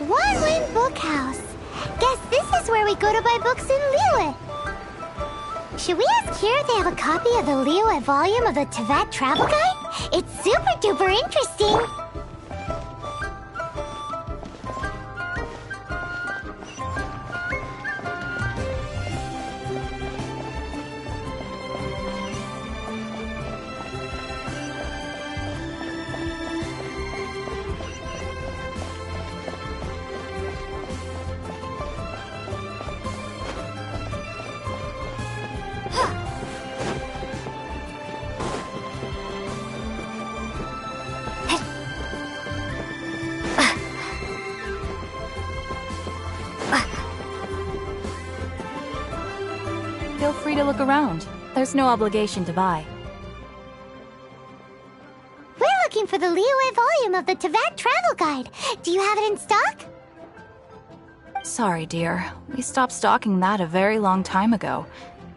One Win Bookhouse. Guess this is where we go to buy books in Liyue. Should we ask here if they have a copy of the Liyue volume of the Teyvat Travel Guide? It's super duper interesting. Feel free to look around. There's no obligation to buy. We're looking for the Liyue volume of the Teyvat Travel Guide. Do you have it in stock? Sorry, dear. We stopped stocking that a very long time ago.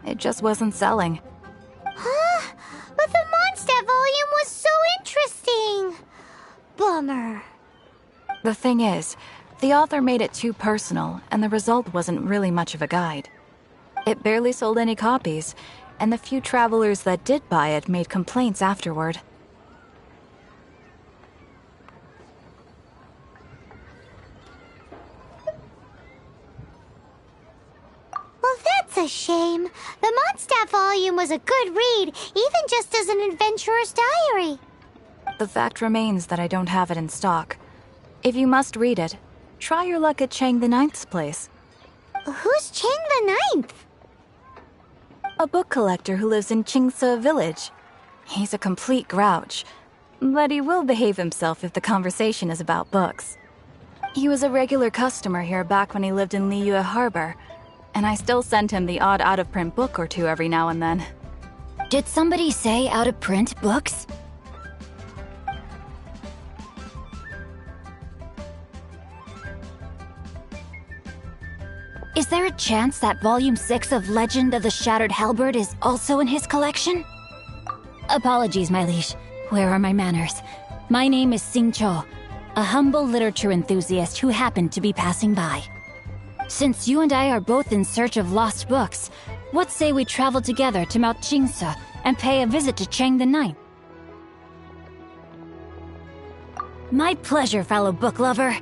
It just wasn't selling. Huh? But the Mondstadt volume was so interesting. Bummer. The thing is, the author made it too personal, and the result wasn't really much of a guide. It barely sold any copies, and the few travelers that did buy it made complaints afterward. Well, that's a shame. The Mondstadt volume was a good read, even just as an adventurer's diary. The fact remains that I don't have it in stock. If you must read it, try your luck at Chang the Ninth's place. Who's Chang the Ninth? A book collector who lives in Qingse village. He's a complete grouch, but he will behave himself if the conversation is about books. He was a regular customer here back when he lived in Liyue Harbor, and I still send him the odd out-of-print book or two every now and then. Did somebody say out-of-print books? Is there a chance that Volume 6 of Legend of the Shattered Halberd is also in his collection? Apologies, my liege. Where are my manners? My name is Sing Cho, a humble literature enthusiast who happened to be passing by. Since you and I are both in search of lost books, What say we travel together to Mount Jingsa and pay a visit to Chang the Ninth? My pleasure, fellow book lover.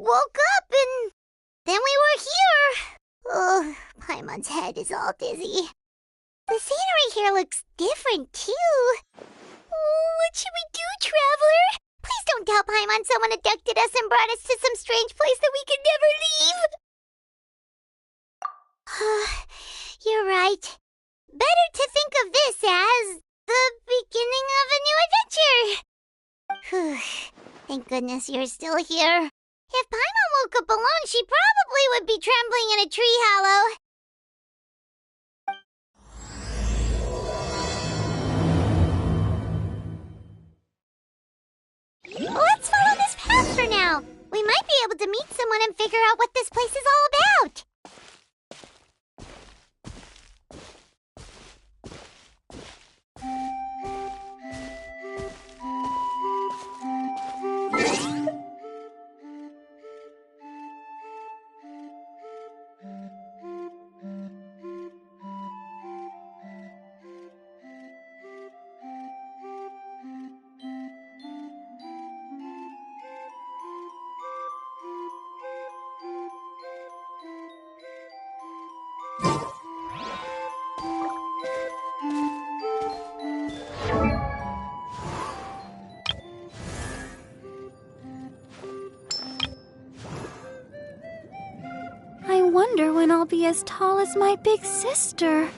woke up and then we were here. Oh, Paimon's head is all dizzy. The scenery here looks different, too. Oh, what should we do, Traveler? Please don't tell Paimon someone abducted us and brought us to some strange place that we could never leave. You're right. Better to think of this as the beginning of a new adventure. Thank goodness you're still here. If Paimon woke up alone, she probably would be trembling in a tree hollow. Let's follow this path for now. We might be able to meet someone and figure out what this place is all about. I wonder when I'll be as tall as my big sister.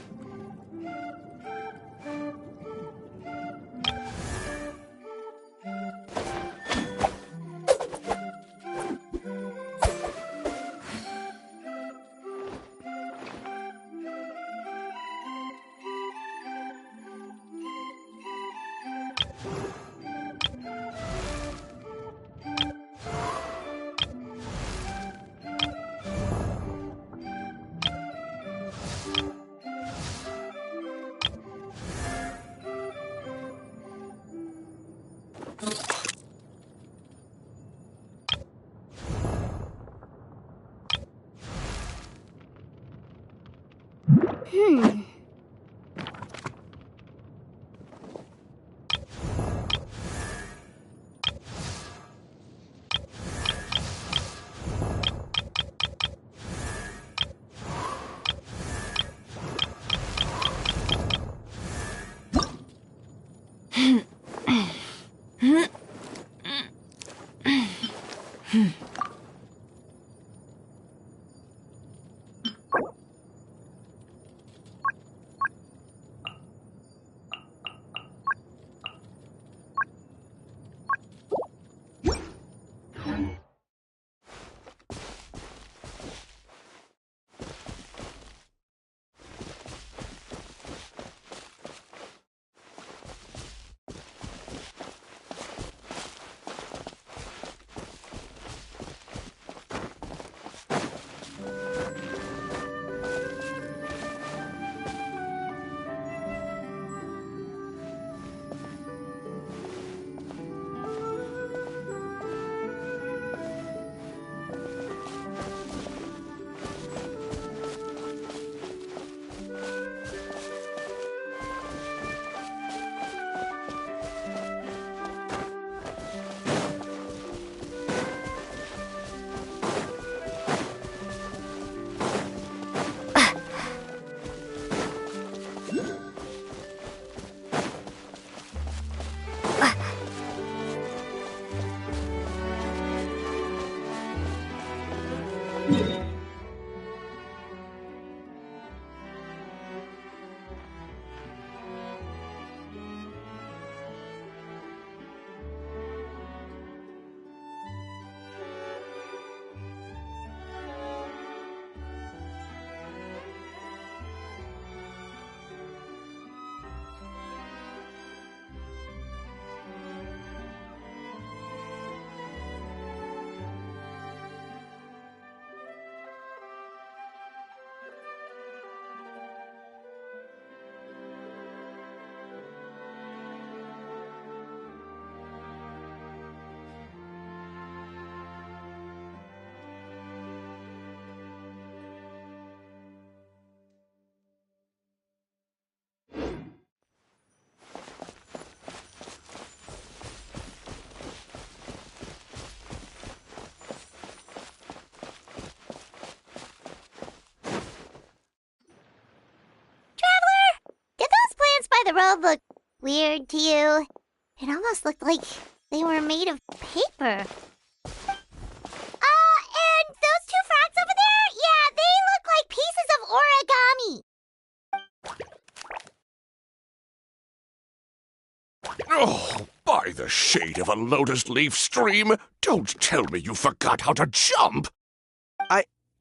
the road look weird to you? It almost looked like they were made of paper. And those two frogs over there? Yeah, they look like pieces of origami. Oh, by the shade of a lotus leaf stream, don't tell me you forgot how to jump!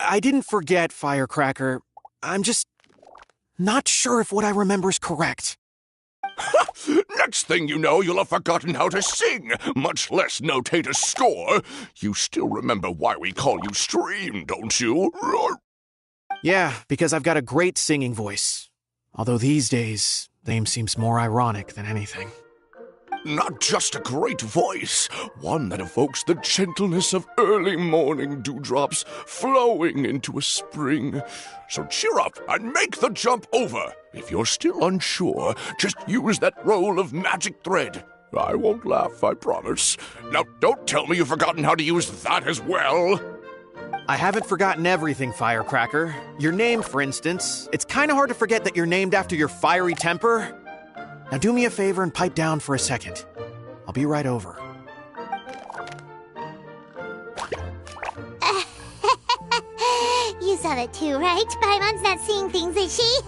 I didn't forget, Firecracker. I'm just not sure if what I remember is correct. Next thing you know, you'll have forgotten how to sing, much less notate a score. You still remember why we call you Stream, don't you? Yeah, because I've got a great singing voice. Although these days, name seems more ironic than anything. Not just a great voice, one that evokes the gentleness of early morning dewdrops flowing into a spring. So cheer up and make the jump over. If you're still unsure, just use that roll of magic thread. I won't laugh, I promise. Now, don't tell me you've forgotten how to use that as well. I haven't forgotten everything, Firecracker. Your name, for instance. It's kind of hard to forget that you're named after your fiery temper. Now do me a favor and pipe down for a second. I'll be right over. You saw that too, right? Paimon's not seeing things, is she?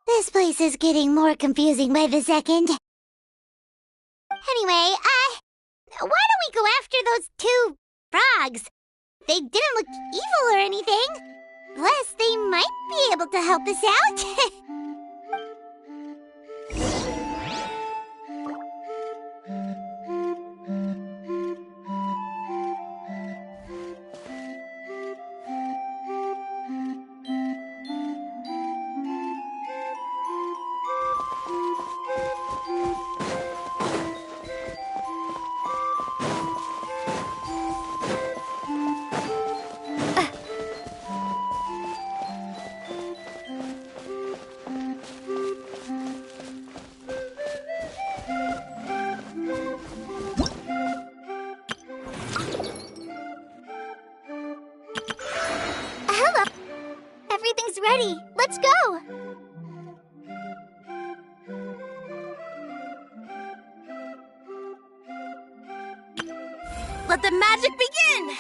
This place is getting more confusing by the second. Anyway, why don't we go after those two frogs? They didn't look evil or anything. Plus, they might be able to help us out. Everything's ready. Let's go. Let the magic begin!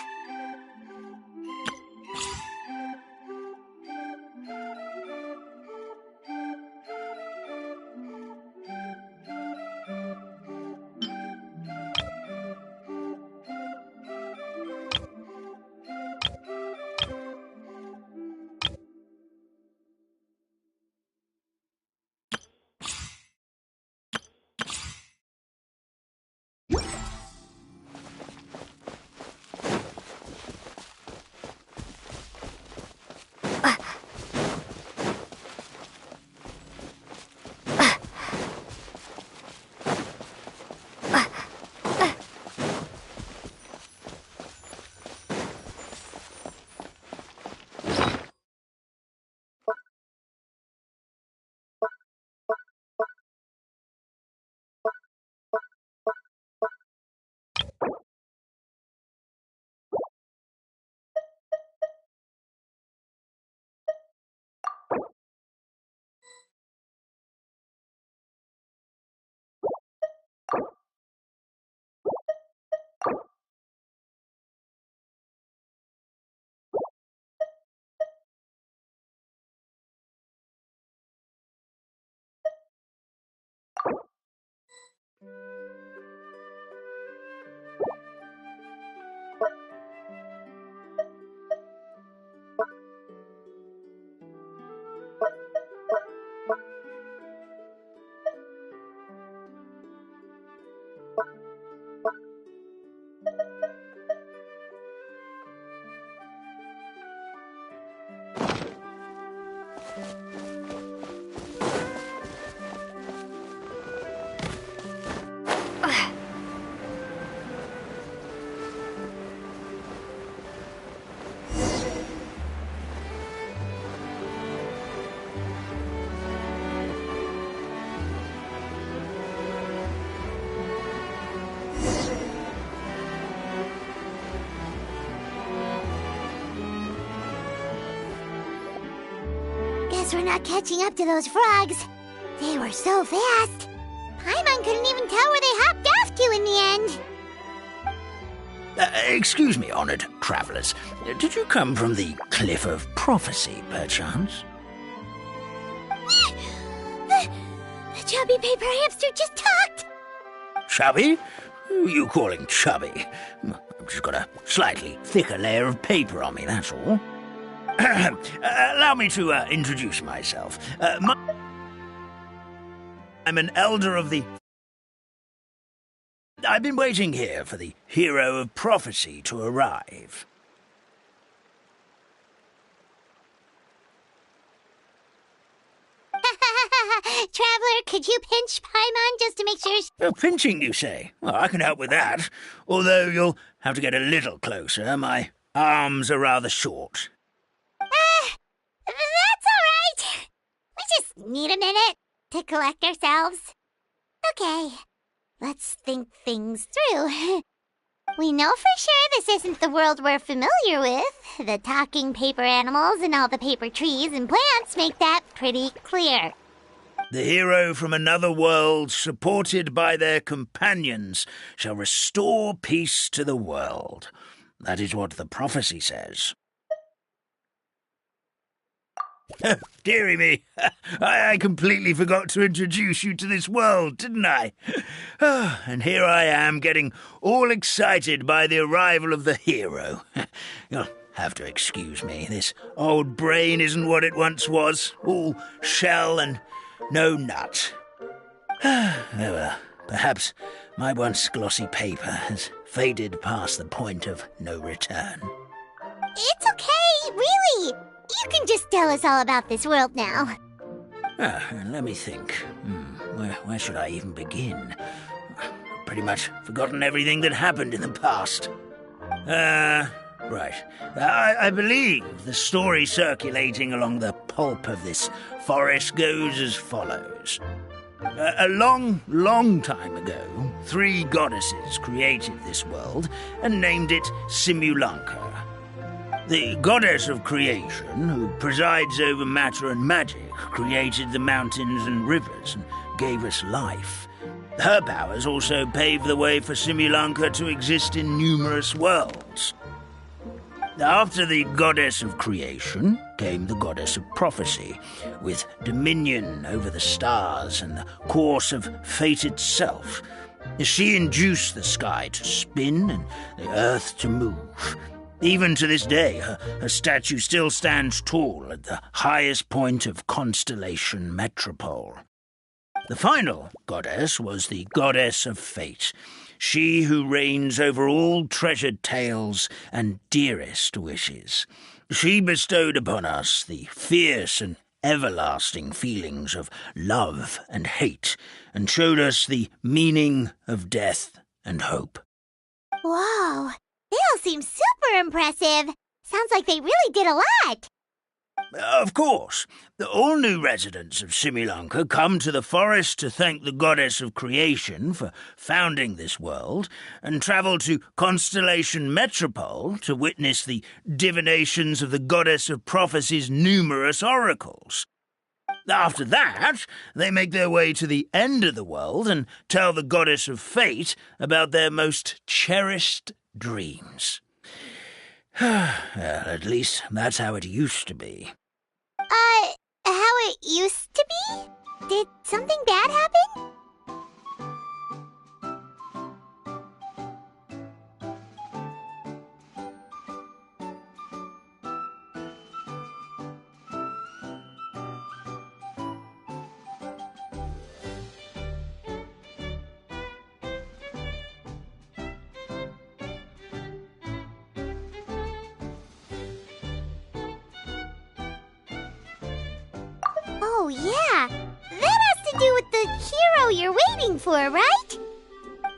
Guess we're not catching up to those frogs. They were so fast. Paimon couldn't even tell where they hopped off to in the end. Excuse me, honored travelers. Did you come from the Cliff of Prophecy, perchance? The chubby paper hamster just talked. Chubby? Who are you calling chubby? I've just got a slightly thicker layer of paper on me, that's all. Allow me to introduce myself. I'm an elder of the... I've been waiting here for the hero of prophecy to arrive. Traveler, could you pinch Paimon just to make sure Pinching, you say? Well, I can help with that. Although you'll have to get a little closer. My arms are rather short. That's all right. We just need a minute to collect ourselves. Okay, let's think things through. We know for sure this isn't the world we're familiar with. The talking paper animals and all the paper trees and plants make that pretty clear. The hero from another world, supported by their companions, shall restore peace to the world. That is what the prophecy says. Dearie me, I completely forgot to introduce you to this world, didn't I? And here I am getting all excited by the arrival of the hero. You'll have to excuse me, this old brain isn't what it once was, all shell and no nut. Oh well, perhaps my once glossy paper has faded past the point of no return. It's okay, really. You can just tell us all about this world now. Let me think. Where should I even begin? I've pretty much forgotten everything that happened in the past. Right. I believe the story circulating along the pulp of this forest goes as follows. A long, long time ago, 3 goddesses created this world and named it Simulanka. The goddess of creation, who presides over matter and magic, created the mountains and rivers and gave us life. Her powers also paved the way for Simulanka to exist in numerous worlds. After the goddess of creation came the goddess of prophecy, with dominion over the stars and the course of fate itself. She induced the sky to spin and the earth to move. Even to this day, her statue still stands tall at the highest point of Constellation Metropole. The final goddess was the goddess of fate, she who reigns over all treasured tales and dearest wishes. She bestowed upon us the fierce and everlasting feelings of love and hate, and showed us the meaning of death and hope. Whoa, they all seem super impressive. Sounds like they really did a lot. Of course, all new residents of Simulanka come to the forest to thank the goddess of creation for founding this world, and travel to Constellation Metropole to witness the divinations of the goddess of prophecy's numerous oracles. After that, they make their way to the end of the world and tell the goddess of fate about their most cherished dreams. Well, at least that's how it used to be. How it used to be? Did something bad happen? Oh, yeah. That has to do with the hero you're waiting for, right?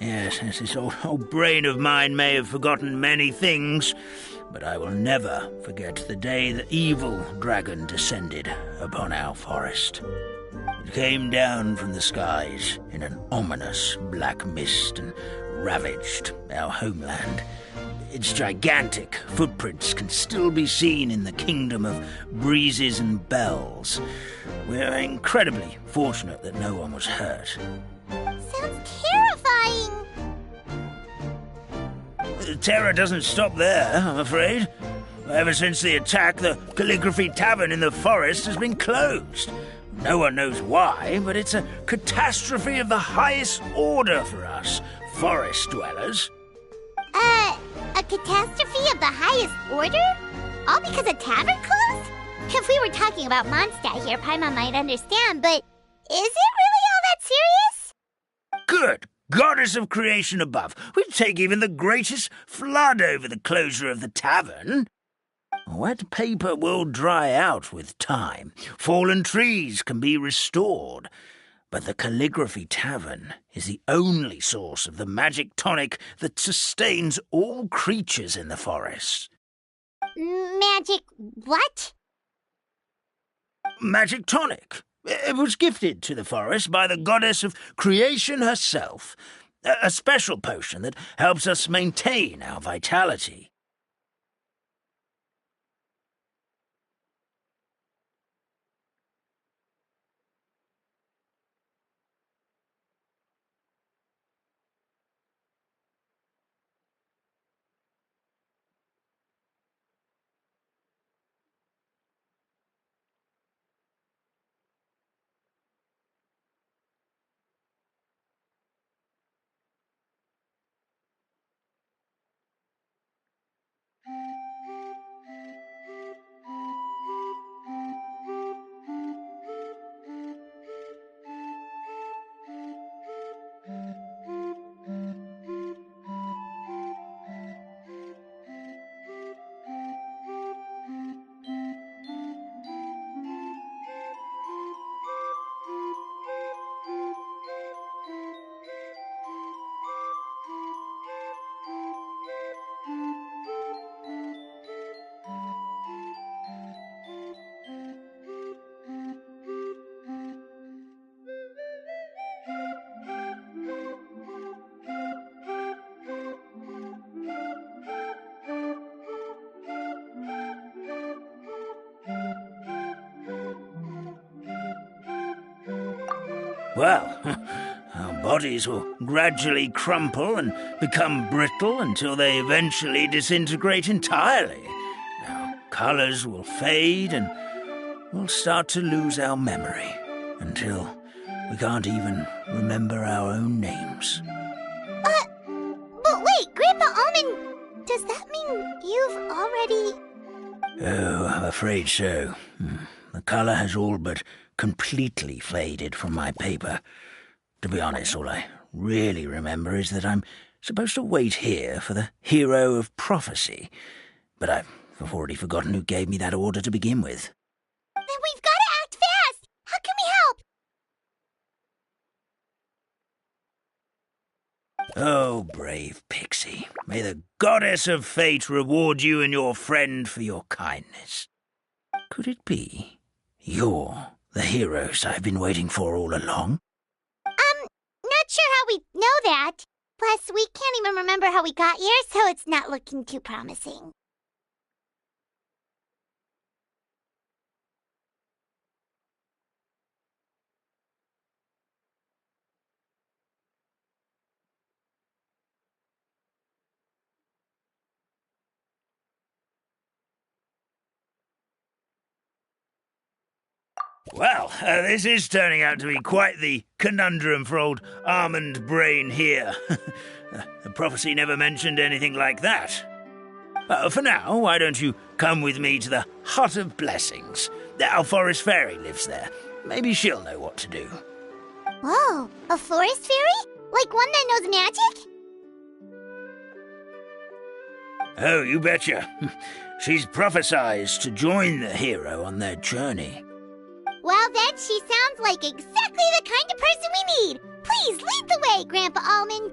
Yes, this old brain of mine may have forgotten many things, but I will never forget the day the evil dragon descended upon our forest. It came down from the skies in an ominous black mist and ravaged our homeland. Its gigantic footprints can still be seen in the kingdom of breezes and bells. We're incredibly fortunate that no one was hurt. Sounds terrifying. The terror doesn't stop there, I'm afraid. Ever since the attack, the Calligraphy Tavern in the forest has been closed. No one knows why, but it's a catastrophe of the highest order for us, forest dwellers. A catastrophe of the highest order? All because a tavern closed? If we were talking about Mondstadt here, Paimon might understand, but is it really all that serious? Good goddess of creation above, we'd take even the greatest flood over the closure of the tavern. Wet paper will dry out with time. Fallen trees can be restored. But the Calligraphy Tavern is the only source of the magic tonic that sustains all creatures in the forest. Magic what? Magic tonic. It was gifted to the forest by the goddess of creation herself. A special potion that helps us maintain our vitality. Well, our bodies will gradually crumple and become brittle until they eventually disintegrate entirely. Our colors will fade and we'll start to lose our memory until we can't even remember our own names. But wait, Grandpa Almond, does that mean you've already... Oh, I'm afraid so. The color has all but completely faded from my paper. To be honest, all I really remember is that I'm supposed to wait here for the hero of prophecy. But I've already forgotten who gave me that order to begin with. Then we've got to act fast! How can we help? Oh, brave Pixie, may the goddess of fate reward you and your friend for your kindness. Could it be you're the heroes I've been waiting for all along? Not sure how we know that. Plus, we can't even remember how we got here, so it's not looking too promising. Well, this is turning out to be quite the conundrum for old Almond Brain here. The prophecy never mentioned anything like that. For now, why don't you come with me to the Hut of Blessings? Our forest fairy lives there. Maybe she'll know what to do. Whoa, a forest fairy? Like one that knows magic? Oh, you betcha. She's prophesized to join the hero on their journey. Well, then she sounds like exactly the kind of person we need. Please lead the way, Grandpa Almond.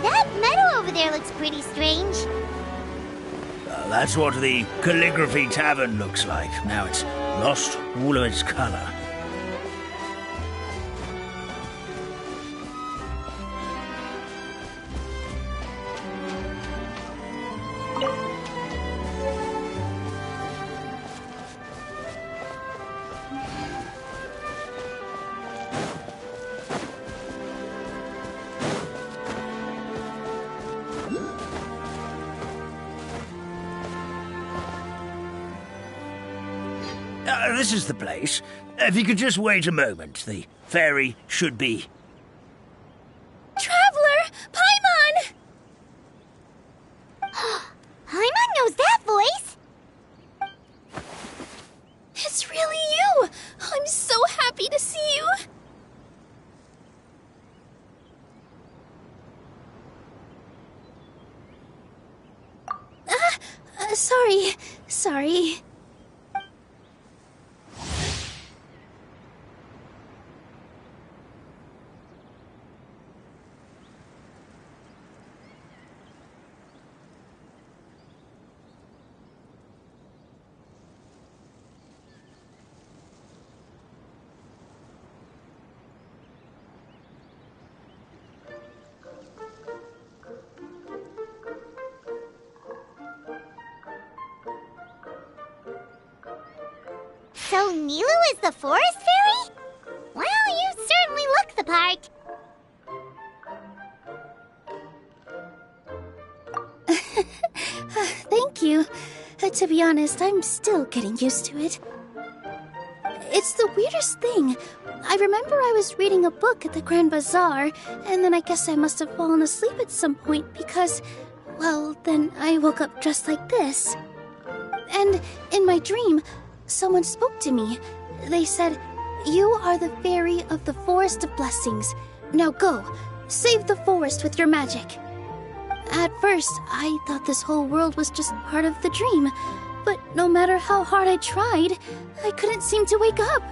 That meadow over there looks pretty strange. That's what the Calligraphy Tavern looks like. Now it's lost all of its color. This is the place. If you could just wait a moment, the fairy should be... Traveler! Paimon! Paimon knows that voice! It's really you! I'm so happy to see you! Sorry. So Nilu is the forest fairy? Well, you certainly look the part. Thank you. To be honest, I'm still getting used to it. It's the weirdest thing. I remember I was reading a book at the Grand Bazaar, and then I guess I must have fallen asleep at some point because, well, then I woke up just like this. And in my dream, someone spoke to me. They said, "You are the fairy of the Forest of Blessings. Now go, save the forest with your magic." At first, I thought this whole world was just part of the dream, but no matter how hard I tried, I couldn't seem to wake up.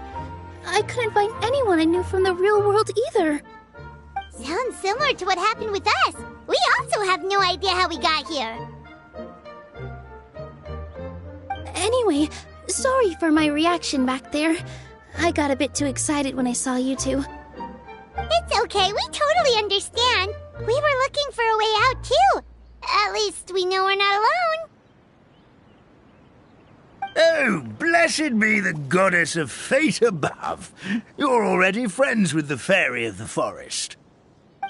I couldn't find anyone I knew from the real world either. Sounds similar to what happened with us. We also have no idea how we got here. Anyway, Sorry for my reaction back there. I got a bit too excited when I saw you two. It's okay, we totally understand. We were looking for a way out, too. At least we know we're not alone. Oh, blessed be the goddess of fate above. You're already friends with the fairy of the forest.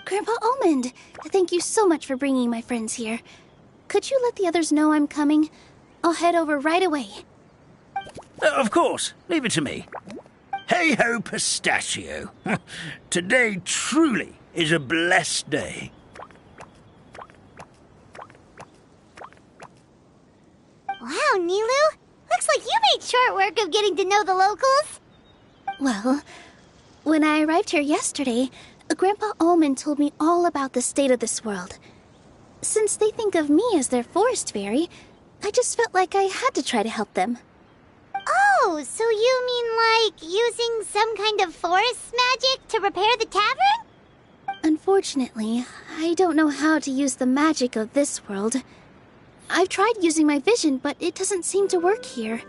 Grandpa Almond, thank you so much for bringing my friends here. Could you let the others know I'm coming? I'll head over right away. Of course, leave it to me. Hey-ho, pistachio. Today truly is a blessed day. Wow, Nilu. Looks like you made short work of getting to know the locals. Well, when I arrived here yesterday, Grandpa Almond told me all about the state of this world. Since they think of me as their forest fairy, I just felt like I had to try to help them. Oh, so you mean like using some kind of forest magic to repair the tavern? Unfortunately, I don't know how to use the magic of this world. I've tried using my vision, but it doesn't seem to work here.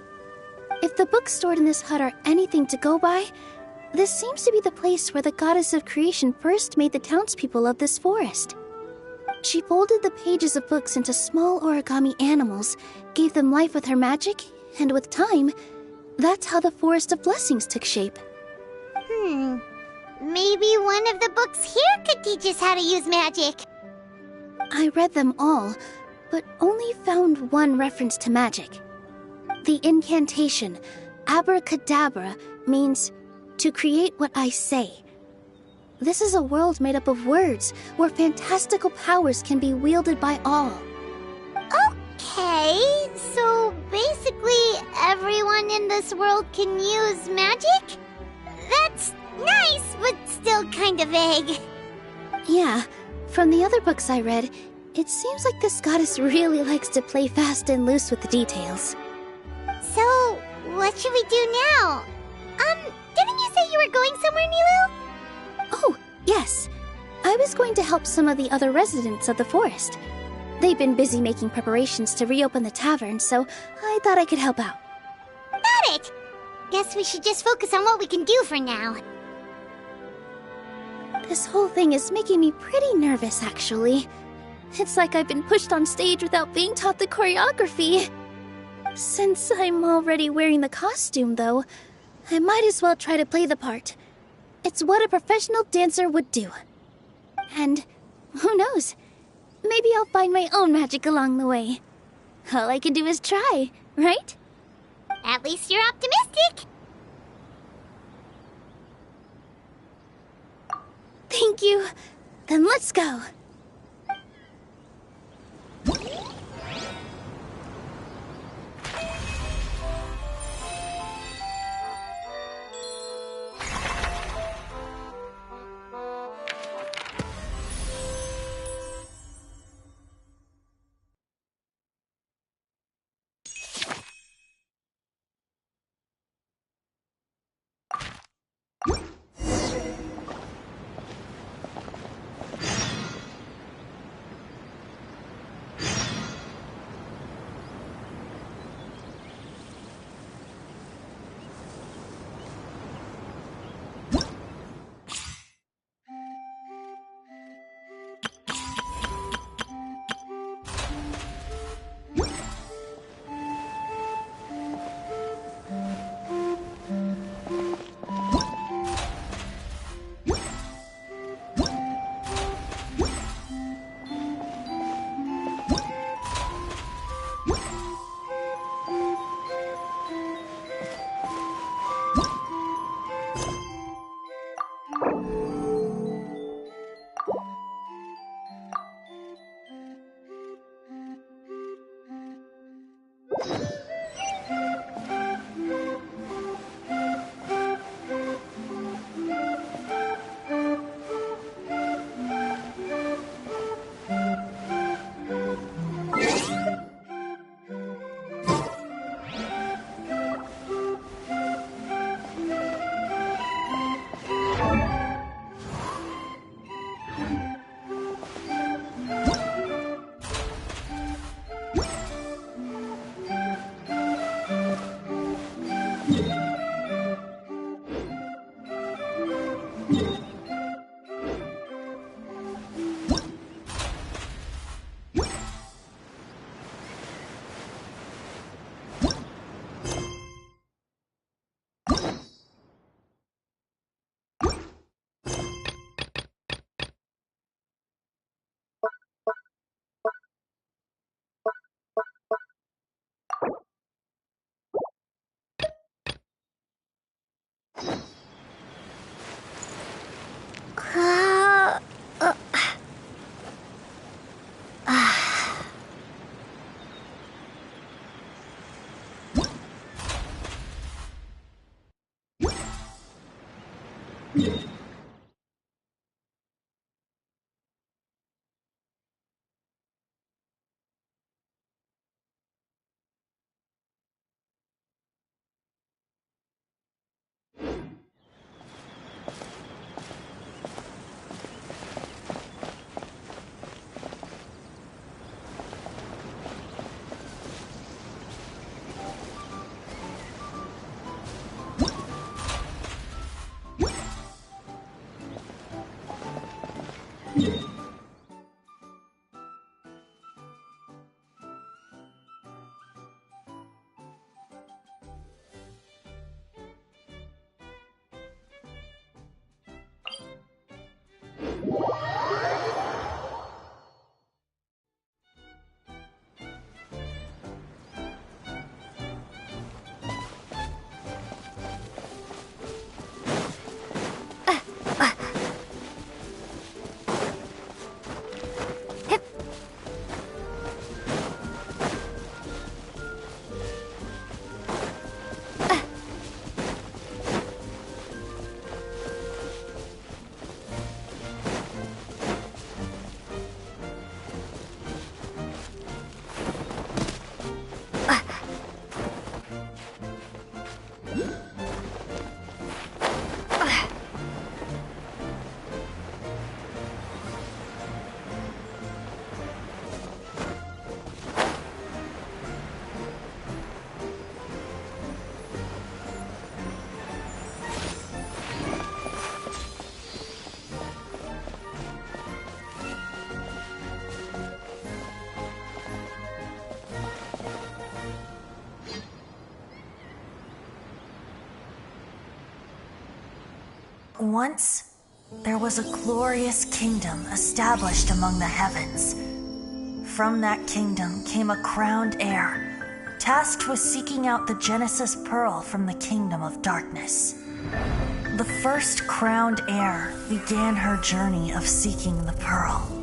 If the books stored in this hut are anything to go by, this seems to be the place where the goddess of creation first made the townspeople of this forest. She folded the pages of books into small origami animals, gave them life with her magic, and with time, that's how the Forest of Blessings took shape. Maybe one of the books here could teach us how to use magic. I read them all, but only found one reference to magic. The incantation, abracadabra, means to create what I say. This is a world made up of words, where fantastical powers can be wielded by all. Okay, so basically everyone in this world can use magic? That's nice, but still kind of vague. Yeah, from the other books I read, it seems like this goddess really likes to play fast and loose with the details. So, what should we do now? Didn't you say you were going somewhere, Nilu? Oh, yes. I was going to help some of the other residents of the forest. They've been busy making preparations to reopen the tavern, so I thought I could help out. Got it! Guess we should just focus on what we can do for now. This whole thing is making me pretty nervous, actually. It's like I've been pushed on stage without being taught the choreography. Since I'm already wearing the costume, though, I might as well try to play the part. It's what a professional dancer would do. And who knows? Maybe I'll find my own magic along the way. All I can do is try, right? At least you're optimistic. Thank you. Then let's go. Once, there was a glorious kingdom established among the heavens. From that kingdom came a crowned heir, tasked with seeking out the Genesis Pearl from the kingdom of darkness. The first crowned heir began her journey of seeking the pearl.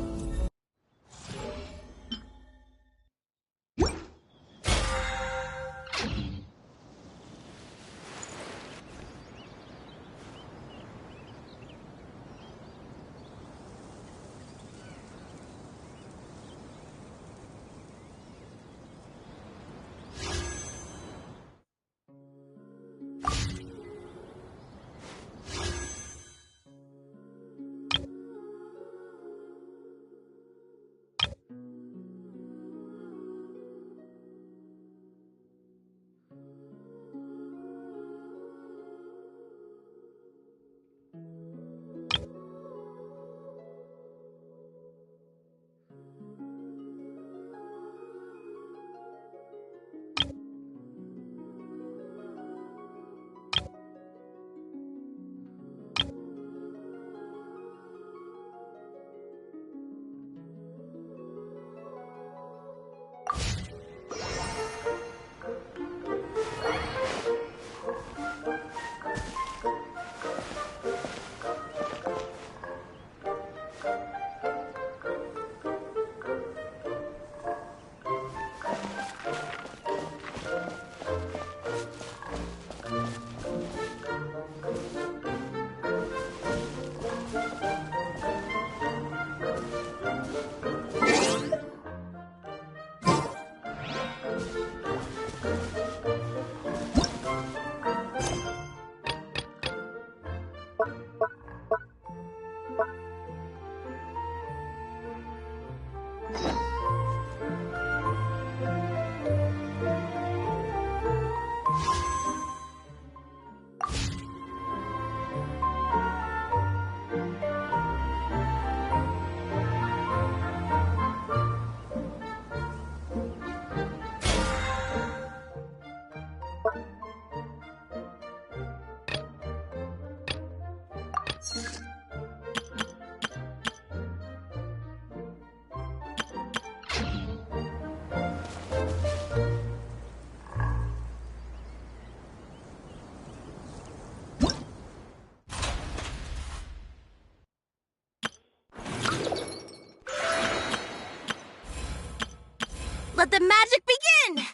Let the magic begin!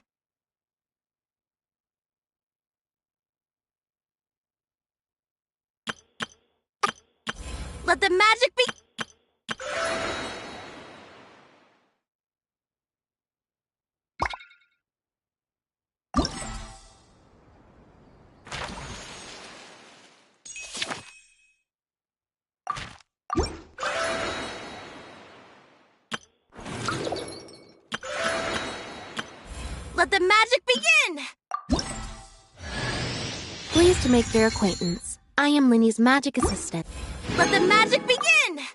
Let the magic be... Let the magic begin! Pleased to make your acquaintance. I am Linny's magic assistant. Let the magic begin!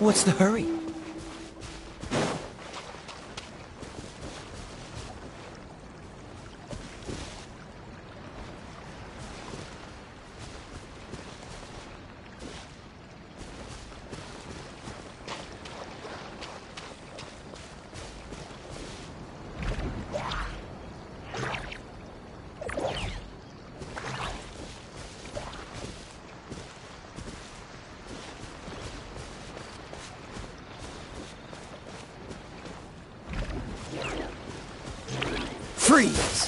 What's the hurry? Freeze!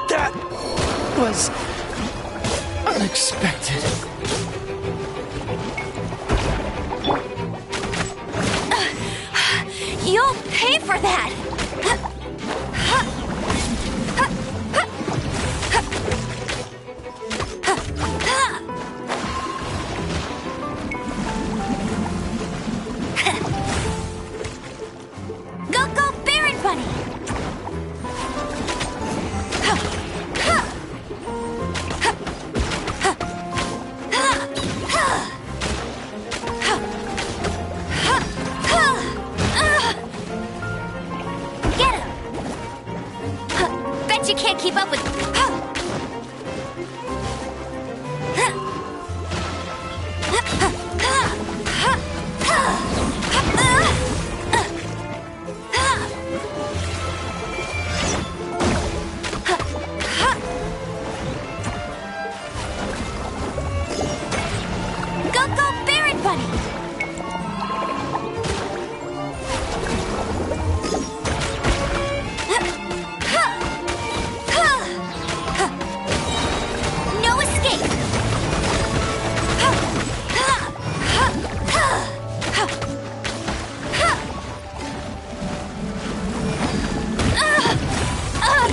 That was unexpected. You'll pay for that! Go, go, Baron Bunny! Get him! Bet you can't keep up with... Go, go, Baron Bunny! No escape!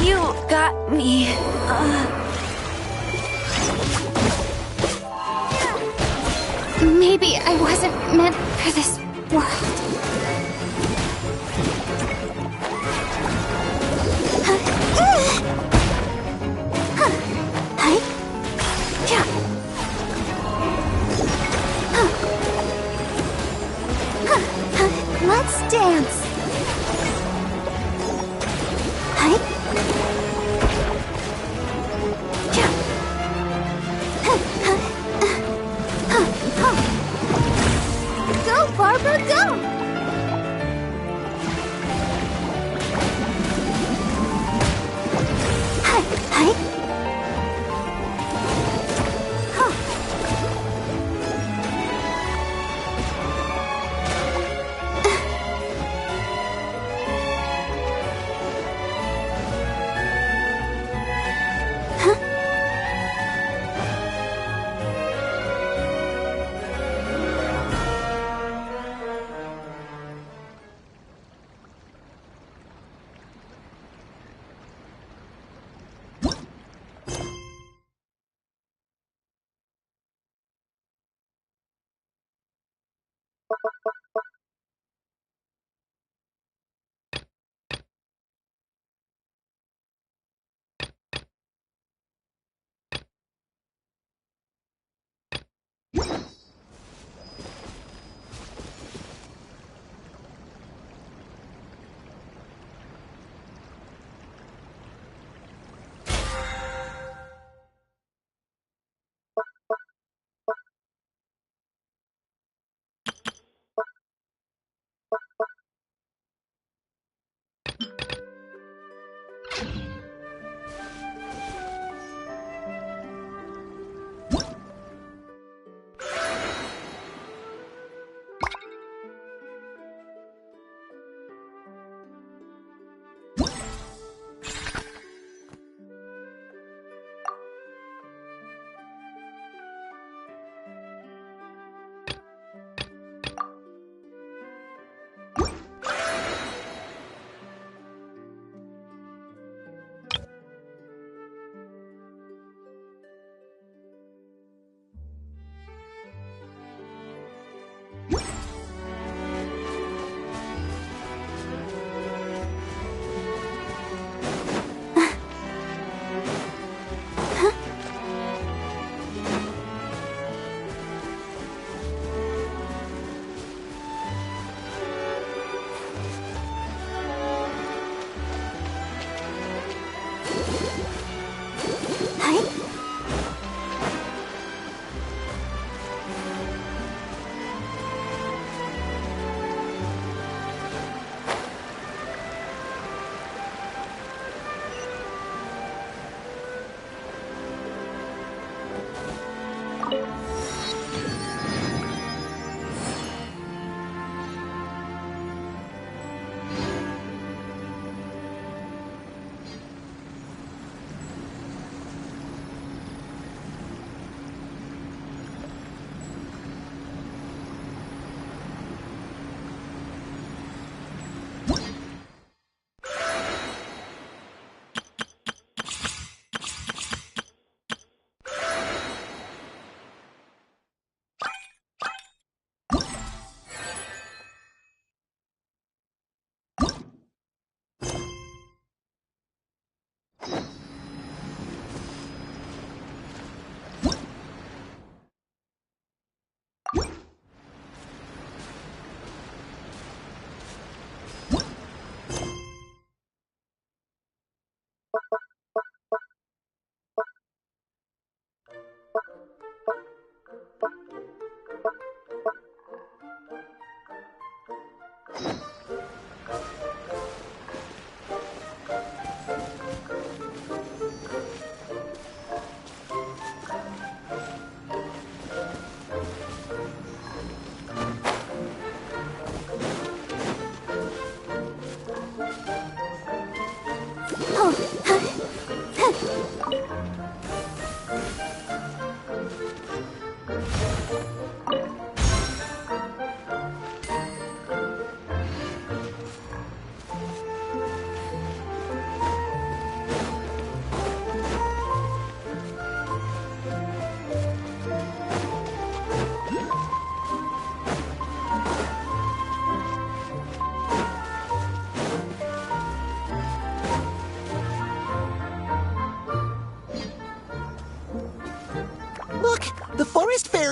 You got me. Maybe I wasn't meant for this world. Let's dance. Go, Barbara, go!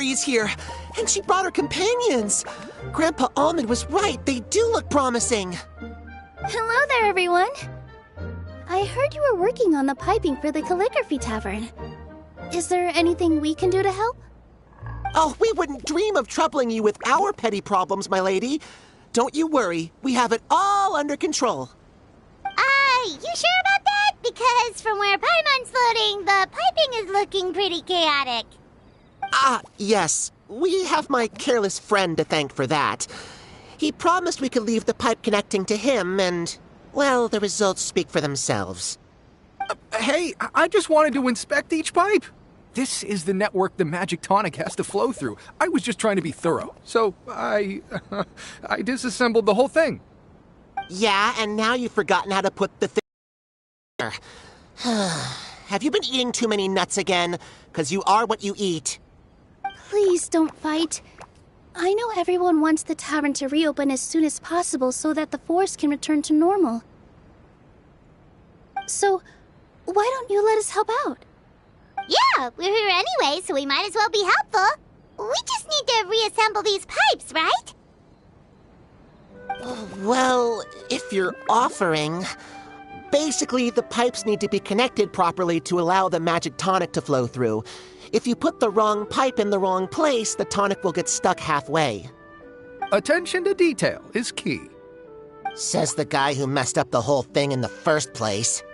Mary's here, and she brought her companions. Grandpa Almond was right. They do look promising. Hello there, everyone. I heard you were working on the piping for the calligraphy tavern. Is there anything we can do to help? Oh, we wouldn't dream of troubling you with our petty problems, my lady. Don't you worry. We have it all under control. You sure about that? Because from where Paimon's floating, the piping is looking pretty chaotic. Ah, yes. We have my careless friend to thank for that. He promised we could leave the pipe connecting to him, and, well, the results speak for themselves. Hey, I just wanted to inspect each pipe. This is the network the magic tonic has to flow through. I was just trying to be thorough, so I disassembled the whole thing. Yeah, and now you've forgotten how to put the thing there. Have you been eating too many nuts again? 'Cause you are what you eat. Please don't fight. I know everyone wants the tavern to reopen as soon as possible so that the forest can return to normal. So, why don't you let us help out? Yeah, we're here anyway, so we might as well be helpful. We just need to reassemble these pipes, right? Well, if you're offering... Basically, the pipes need to be connected properly to allow the magic tonic to flow through. If you put the wrong pipe in the wrong place, the tonic will get stuck halfway. Attention to detail is key. Says the guy who messed up the whole thing in the first place.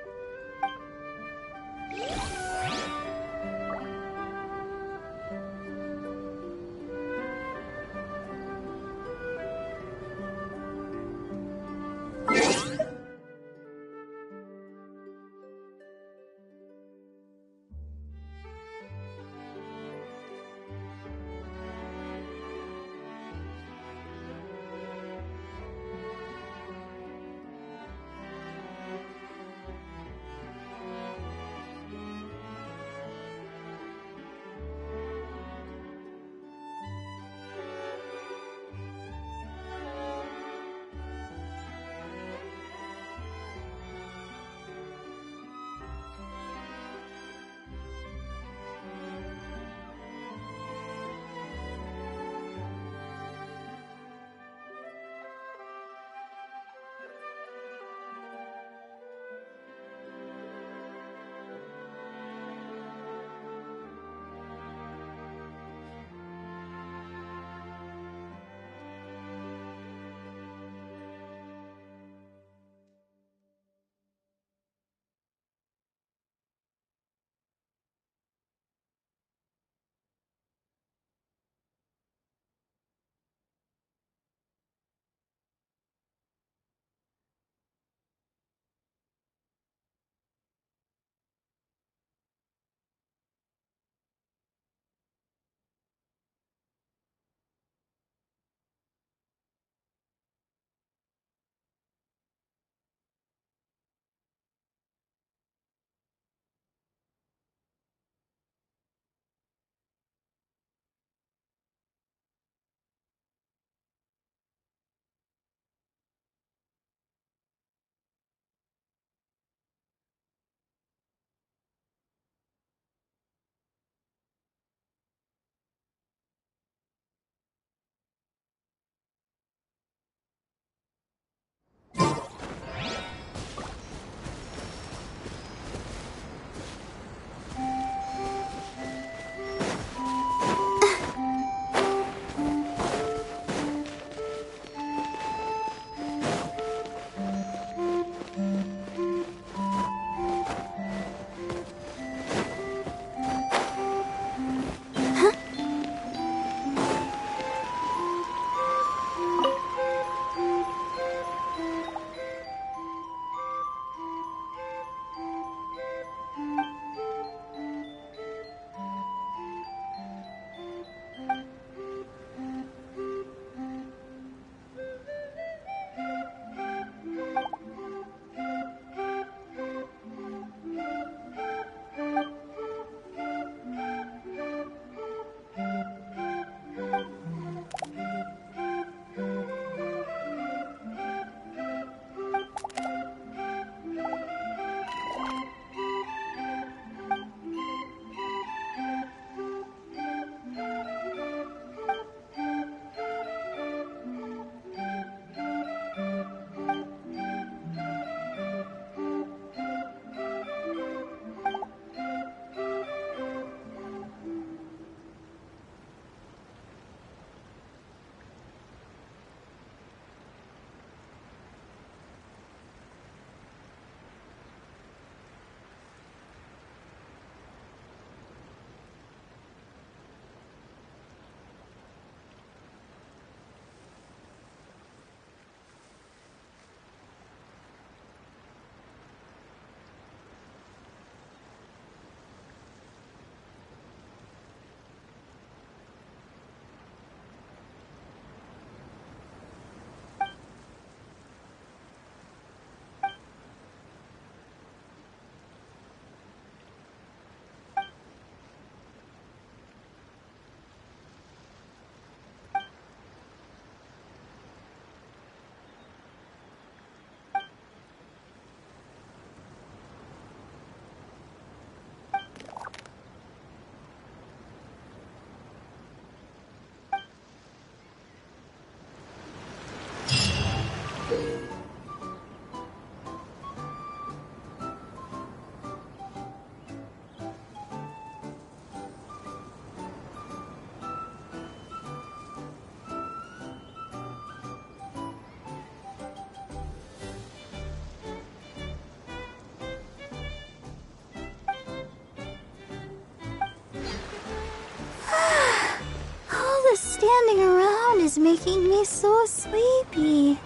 Standing around is making me so sleepy.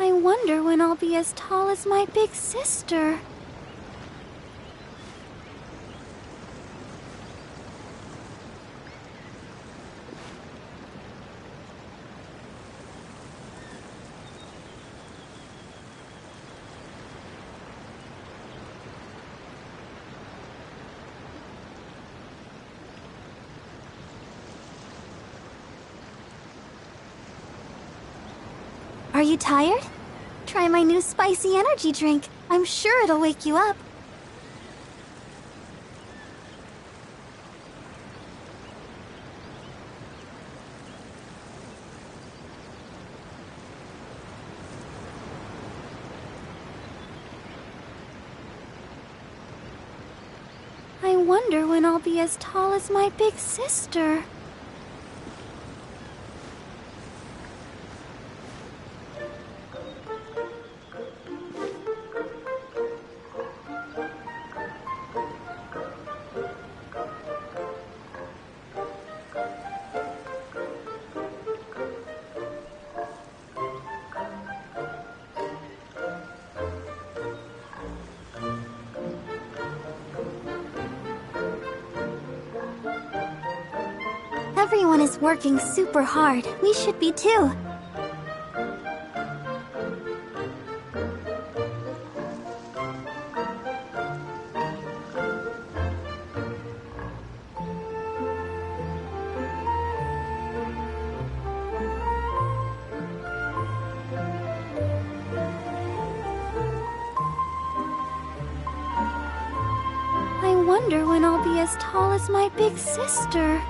I wonder when I'll be as tall as my big sister. Are you tired? Try my new spicy energy drink. I'm sure it'll wake you up. I wonder when I'll be as tall as my big sister. Everyone is working super hard. We should be too. I wonder when I'll be as tall as my big sister.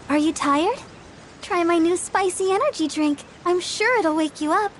Are you tired? Try my new spicy energy drink. I'm sure it'll wake you up.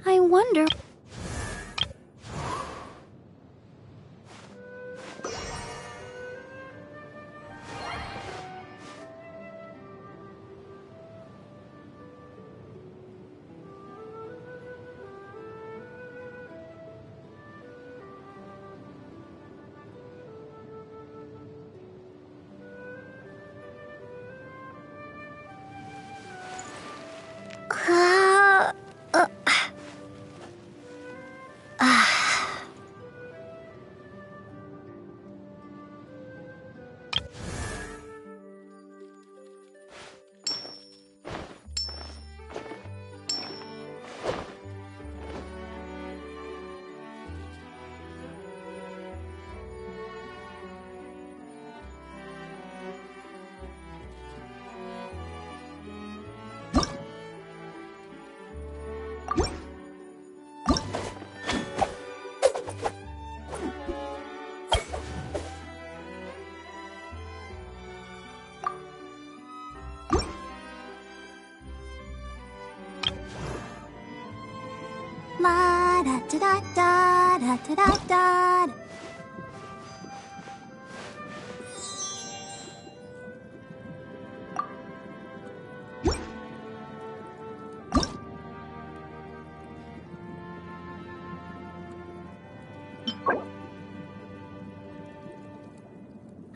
I wonder... Da-da-da.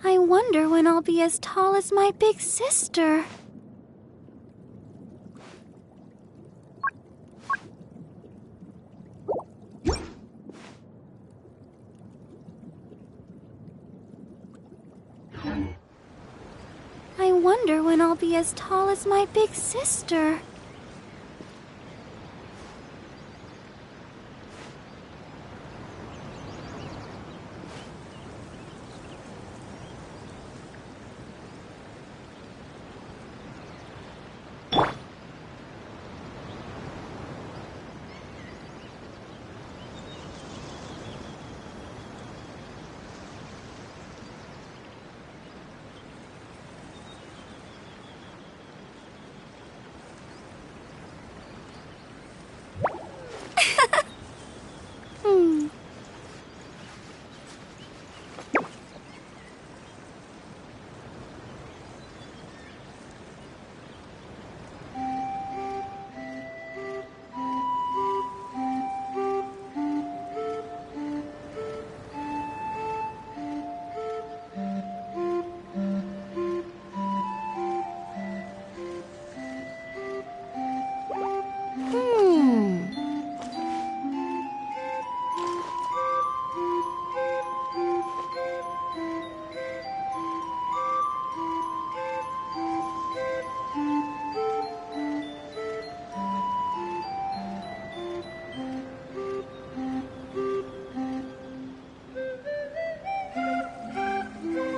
I wonder when I'll be as tall as my big sister. I wonder when I'll be as tall as my big sister.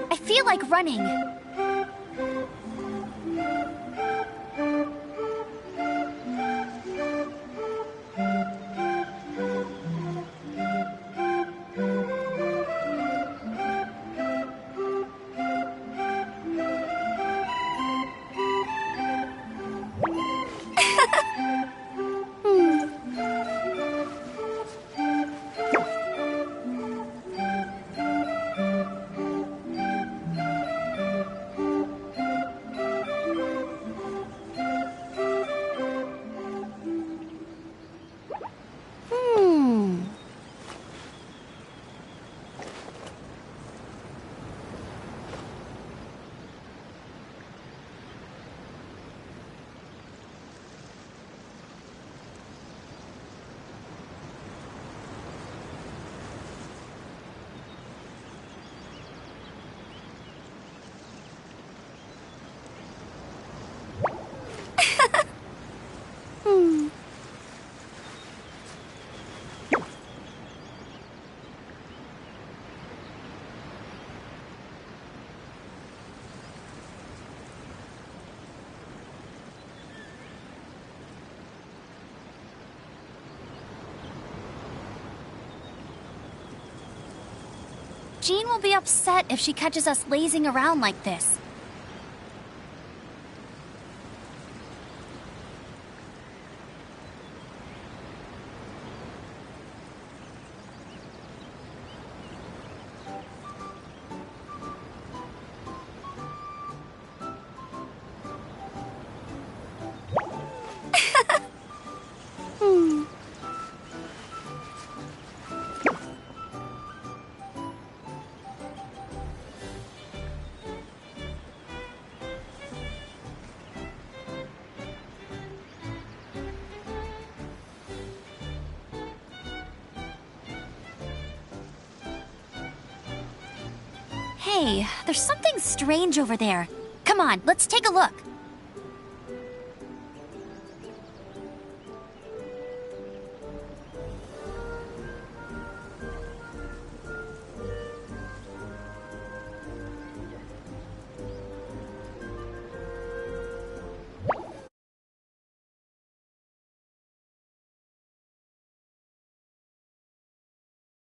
I feel like running. Jean will be upset if she catches us lazing around like this. Hey, there's something strange over there. Come on, let's take a look.